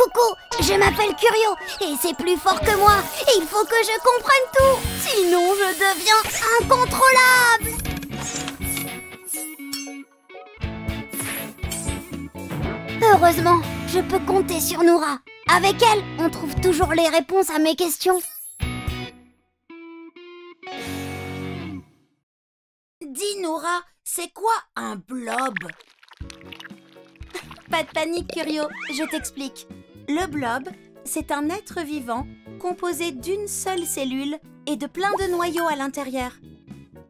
Coucou, je m'appelle Curio et c'est plus fort que moi. Il faut que je comprenne tout, sinon je deviens incontrôlable. Heureusement, je peux compter sur Noura. Avec elle, on trouve toujours les réponses à mes questions. Dis Noura, c'est quoi un blob? Pas de panique, Curio, je t'explique. Le blob, c'est un être vivant composé d'une seule cellule et de plein de noyaux à l'intérieur.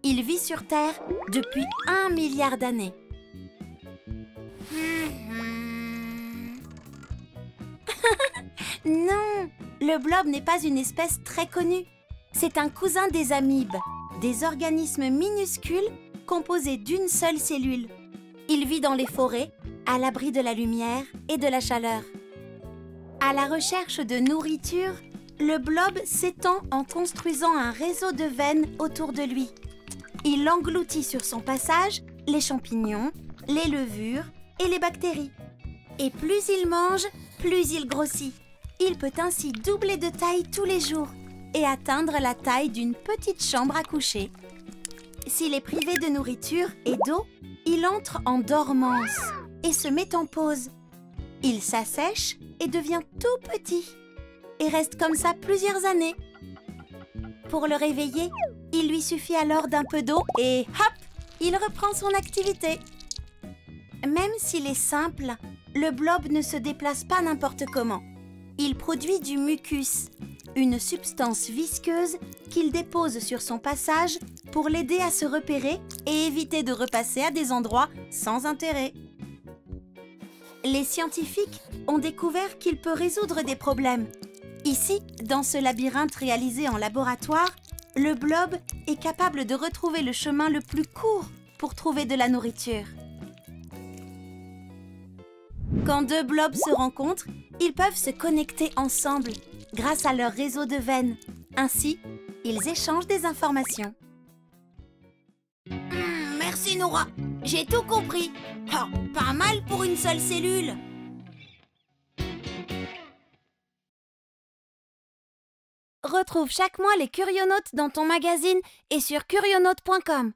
Il vit sur Terre depuis 1 milliard d'années. Non, le blob n'est pas une espèce très connue. C'est un cousin des amibes, des organismes minuscules composés d'une seule cellule. Il vit dans les forêts, à l'abri de la lumière et de la chaleur. À la recherche de nourriture, le blob s'étend en construisant un réseau de veines autour de lui. Il engloutit sur son passage les champignons, les levures et les bactéries. Et plus il mange, plus il grossit. Il peut ainsi doubler de taille tous les jours et atteindre la taille d'une petite chambre à coucher. S'il est privé de nourriture et d'eau, il entre en dormance et se met en pause. Il s'assèche et devient tout petit et reste comme ça plusieurs années. Pour le réveiller, il lui suffit alors d'un peu d'eau et hop, il reprend son activité. Même s'il est simple, le blob ne se déplace pas n'importe comment. Il produit du mucus, une substance visqueuse qu'il dépose sur son passage pour l'aider à se repérer et éviter de repasser à des endroits sans intérêt. Les scientifiques ont découvert qu'il peut résoudre des problèmes. Ici, dans ce labyrinthe réalisé en laboratoire, le blob est capable de retrouver le chemin le plus court pour trouver de la nourriture. Quand deux blobs se rencontrent, ils peuvent se connecter ensemble grâce à leur réseau de veines. Ainsi, ils échangent des informations. Merci Noura, j'ai tout compris. Oh, pas mal pour une seule cellule. Retrouve chaque mois les Curionautes dans ton magazine et sur curionautes.com.